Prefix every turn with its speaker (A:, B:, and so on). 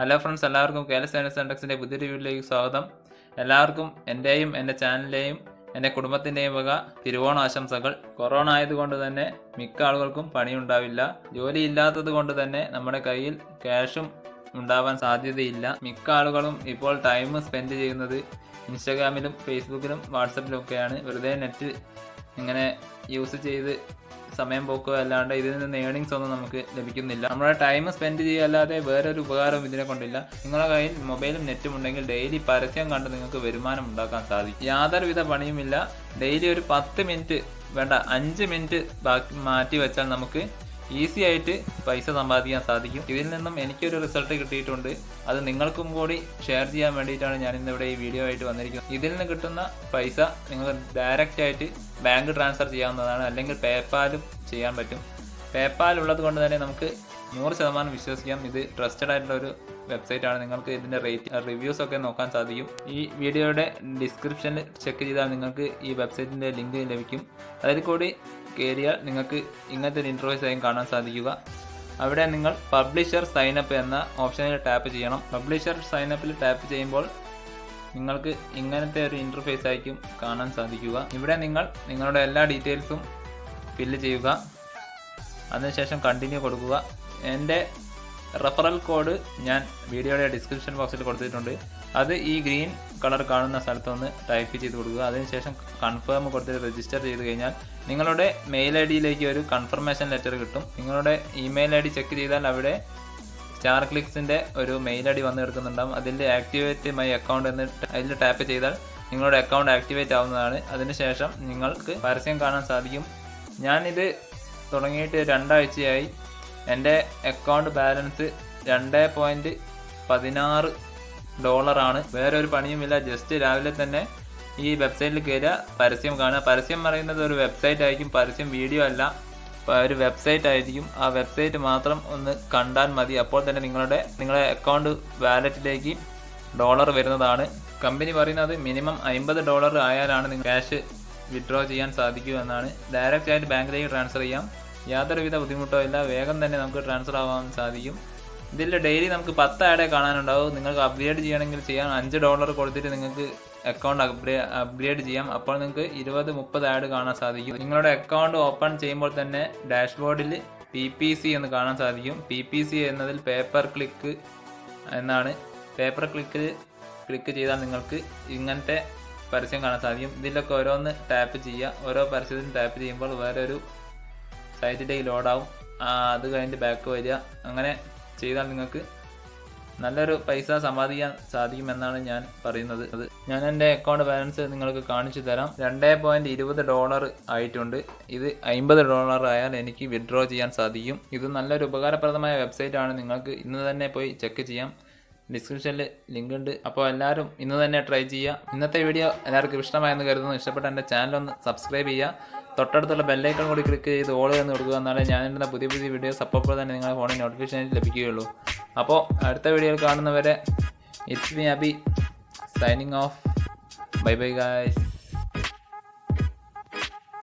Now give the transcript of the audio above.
A: Hello friends, എല്ലാവർക്കും Kl77 tech's പുതിയൊരു വീഡിയോയിലേക്ക് സ്വാഗതം. എല്ലാവർക്കും എൻ്റെയും എൻ്റെ ചാനലിലെയും എൻ്റെ കുടുംബത്തിൻ്റെയും വക തിരുവോണ ആശംസകൾ. കൊറോണ ആയതുകൊണ്ട് തന്നെ മിക്ക ആളുകൾക്കും പണിയുണ്ടാവില്ല. ജോലി ഇല്ലാത്തത് കൊണ്ട് തന്നെ നമ്മുടെ കയ്യിൽ ക്യാഷും ഉണ്ടാവാൻ സാധ്യതയില്ല. മിക്ക ആളുകളും ഇപ്പോൾ ടൈം സ്പെൻഡ് ചെയ്യുന്നത് ഇൻസ്റ്റാഗ്രാമിലും ഫേസ്ബുക്കിലും വാട്സപ്പിലും ഒക്കെയാണ്. വെറുതെ നെറ്റ് ഇങ്ങനെ യൂസ് ചെയ്ത് സമയം പോക്കുക അല്ലാണ്ട് ഇതിൽ നിന്ന് ഏണിങ്സ് ഒന്നും നമുക്ക് ലഭിക്കുന്നില്ല. നമ്മുടെ ടൈം സ്പെൻഡ് ചെയ്യുകയല്ലാതെ വേറൊരു ഉപകാരവും ഇതിനെ കൊണ്ടില്ല. നിങ്ങളുടെ കയ്യിൽ മൊബൈലും നെറ്റും ഉണ്ടെങ്കിൽ ഡെയിലി പരസ്യം കണ്ട് നിങ്ങൾക്ക് വരുമാനം ഉണ്ടാക്കാൻ സാധിക്കും. യാതൊരുവിധ പണിയുമില്ല. ഡെയിലി ഒരു 10 മിനിറ്റ് വേണ്ട 5 മിനിറ്റ് മാറ്റി വെച്ചാൽ നമുക്ക് ഈസി ആയിട്ട് പൈസ സമ്പാദിക്കാൻ സാധിക്കും. ഇതിൽ നിന്നും എനിക്കൊരു റിസൾട്ട് കിട്ടിയിട്ടുണ്ട്. അത് നിങ്ങൾക്കും കൂടി ഷെയർ ചെയ്യാൻ വേണ്ടിയിട്ടാണ് ഞാൻ ഇന്നിവിടെ ഈ വീഡിയോ ആയിട്ട് വന്നിരിക്കുന്നത്. ഇതിൽ നിന്ന് കിട്ടുന്ന പൈസ നിങ്ങൾ ഡയറക്റ്റ് ആയിട്ട് ബാങ്ക് ട്രാൻസ്ഫർ ചെയ്യാവുന്നതാണ്, അല്ലെങ്കിൽ പേപ്പാലും ചെയ്യാൻ പറ്റും. പേപ്പാൽ ഉള്ളത് കൊണ്ട് തന്നെ നമുക്ക് 100% വിശ്വസിക്കാം. ഇത് ട്രസ്റ്റഡ് ആയിട്ടുള്ള ഒരു വെബ്സൈറ്റ് ആണ്. നിങ്ങൾക്ക് ഇതിൻ്റെ റിവ്യൂസ് ഒക്കെ നോക്കാൻ സാധിക്കും. ഈ വീഡിയോയുടെ ഡിസ്ക്രിപ്ഷനിൽ ചെക്ക് ചെയ്താൽ നിങ്ങൾക്ക് ഈ വെബ്സൈറ്റിൻ്റെ ലിങ്ക് ലഭിക്കും. അതിൽ കൂടി കയറിയാൽ നിങ്ങൾക്ക് ഇങ്ങനത്തെ ഒരു ഇൻ്റർഫേസ് ആയും കാണാൻ സാധിക്കുക. അവിടെ നിങ്ങൾ പബ്ലിഷർ സൈനപ്പ് എന്ന ഓപ്ഷനിൽ ടാപ്പ് ചെയ്യണം. പബ്ലിഷർ സൈനപ്പിൽ ടാപ്പ് ചെയ്യുമ്പോൾ നിങ്ങൾക്ക് ഇങ്ങനത്തെ ഒരു ഇൻ്റർഫേസ് ആയിരിക്കും കാണാൻ സാധിക്കുക. ഇവിടെ നിങ്ങൾ നിങ്ങളുടെ എല്ലാ ഡീറ്റെയിൽസും ഫില്ല് ചെയ്യുക. അതിനുശേഷം കണ്ടിന്യൂ കൊടുക്കുക. എൻ്റെ റെഫറൽ കോഡ് ഞാൻ വീഡിയോയുടെ ഡിസ്ക്രിപ്ഷൻ ബോക്സിൽ കൊടുത്തിട്ടുണ്ട്. അത് ഈ ഗ്രീൻ കളർ കാണുന്ന സ്ഥലത്തൊന്ന് ടൈപ്പ് ചെയ്ത് കൊടുക്കുക. അതിനുശേഷം കൺഫേം കൊടുത്തിട്ട് രജിസ്റ്റർ ചെയ്ത് കഴിഞ്ഞാൽ നിങ്ങളുടെ മെയിൽ ഐ ഡിയിലേക്ക് ഒരു കൺഫർമേഷൻ ലെറ്റർ കിട്ടും. നിങ്ങളുടെ ഇമെയിൽ ഐ ഡി ചെക്ക് ചെയ്താൽ അവിടെ സ്റ്റാർ ക്ലിക്സിൻ്റെ ഒരു മെയിൽ ഐ ഡി വന്ന് കിടക്കുന്നുണ്ടാകും. അതിൽ ആക്ടിവേറ്റ് മൈ അക്കൗണ്ട് എന്ന് അതിൽ ടാപ്പ് ചെയ്താൽ നിങ്ങളുടെ അക്കൗണ്ട് ആക്ടിവേറ്റ് ആവുന്നതാണ്. അതിനുശേഷം നിങ്ങൾക്ക് പരസ്യം കാണാൻ സാധിക്കും. ഞാനിത് തുടങ്ങിയിട്ട് 2 ആഴ്ചയായി. എൻ്റെ അക്കൗണ്ട് ബാലൻസ് $2.16 ആണ്. വേറെ ഒരു പണിയുമില്ല. ജസ്റ്റ് രാവിലെ തന്നെ ഈ വെബ്സൈറ്റിൽ കയറുക, പരസ്യം കാണുക. പരസ്യം പറയുന്നത് ഒരു വെബ്സൈറ്റ് ആയിരിക്കും, പരസ്യം വീഡിയോ അല്ല, ഒരു വെബ്സൈറ്റ് ആയിരിക്കും. ആ വെബ്സൈറ്റ് മാത്രം ഒന്ന് കണ്ടാൽ മതി. അപ്പോൾ തന്നെ നിങ്ങളുടെ അക്കൗണ്ട് വാലറ്റിലേക്ക് ഡോളർ വരുന്നതാണ്. കമ്പനി പറയുന്നത് മിനിമം $50 ആയാലാണ് നിങ്ങൾ ക്യാഷ് വിഡ്രോ ചെയ്യാൻ സാധിക്കൂ എന്നാണ്. ഡയറക്റ്റ് ആയിട്ട് ബാങ്കിലേക്ക് ട്രാൻസ്ഫർ ചെയ്യാം. യാതൊരുവിധ ബുദ്ധിമുട്ടോ ഇല്ല. വേഗം തന്നെ നമുക്ക് ട്രാൻസ്ഫർ ആവാൻ സാധിക്കും. ഇതിൽ ഡെയിലി നമുക്ക് 10 ആഡേ കാണാനുണ്ടാവും. നിങ്ങൾക്ക് അപ്ഗ്രേഡ് ചെയ്യണമെങ്കിൽ ചെയ്യാം. $5 കൊടുത്തിട്ട് നിങ്ങൾക്ക് അക്കൗണ്ട് അപ്ഗ്രേഡ് ചെയ്യാം. അപ്പോൾ നിങ്ങൾക്ക് 20-30 ആഡ് കാണാൻ സാധിക്കും. നിങ്ങളുടെ അക്കൗണ്ട് ഓപ്പൺ ചെയ്യുമ്പോൾ തന്നെ ഡാഷ്ബോർഡിൽ PPC എന്ന് കാണാൻ സാധിക്കും. PPC എന്നതിൽ പേപ്പർ ക്ലിക്ക് എന്നാണ്. പേപ്പർ ക്ലിക്ക് ചെയ്താൽ നിങ്ങൾക്ക് ഇങ്ങനത്തെ പരസ്യം കാണാൻ സാധിക്കും. ഇതിലൊക്കെ ഓരോന്ന് ടാപ്പ് ചെയ്യുക. ഓരോ പരസ്യത്തിനും ടാപ്പ് ചെയ്യുമ്പോൾ വേറെ ഒരു സൈറ്റിലേക്ക് ലോഡാവും. അത് കഴിഞ്ഞിട്ട് ബാക്ക് വരിക. അങ്ങനെ ചെയ്താൽ നിങ്ങൾക്ക് നല്ലൊരു പൈസ സമ്പാദിക്കാൻ സാധിക്കുമെന്നാണ് ഞാൻ പറയുന്നത്. ഞാൻ എൻ്റെ അക്കൗണ്ട് ബാലൻസ് നിങ്ങൾക്ക് കാണിച്ചു തരാം. $2.20 ആയിട്ടുണ്ട്. ഇത് $50 ആയാൽ എനിക്ക് വിഡ്രോ ചെയ്യാൻ സാധിക്കും. ഇത് നല്ലൊരു ഉപകാരപ്രദമായ വെബ്സൈറ്റ് ആണ്. നിങ്ങൾക്ക് ഇന്ന് തന്നെ പോയി ചെക്ക് ചെയ്യാം. ഡിസ്ക്രിപ്ഷനിൽ ലിങ്ക് ഉണ്ട്. അപ്പോൾ എല്ലാവരും ഇന്ന് തന്നെ ട്രൈ ചെയ്യുക. ഇന്നത്തെ വീഡിയോ എല്ലാവർക്കും ഇഷ്ടമായെന്ന് കരുതുന്നു. ഇഷ്ടപ്പെട്ട എൻ്റെ ചാനലൊന്ന് സബ്സ്ക്രൈബ് ചെയ്യുക. തൊട്ടടുത്തുള്ള ബെല്ലൈക്കൺ കൂടി ക്ലിക്ക് ചെയ്ത് ഓൾ എന്ന് കൊടുക്കുക. എന്നാലേ ഞാൻ ഇടുന്ന പുതിയ വീഡിയോസ് അപ്പോൾ തന്നെ നിങ്ങളുടെ ഫോണിൽ നോട്ടിഫിക്കേഷൻ ലഭിക്കുകയുള്ളൂ. അപ്പോൾ അടുത്ത വീഡിയോയിൽ കാണുന്നവരെ it's me Abi signing off. Bye bye guys.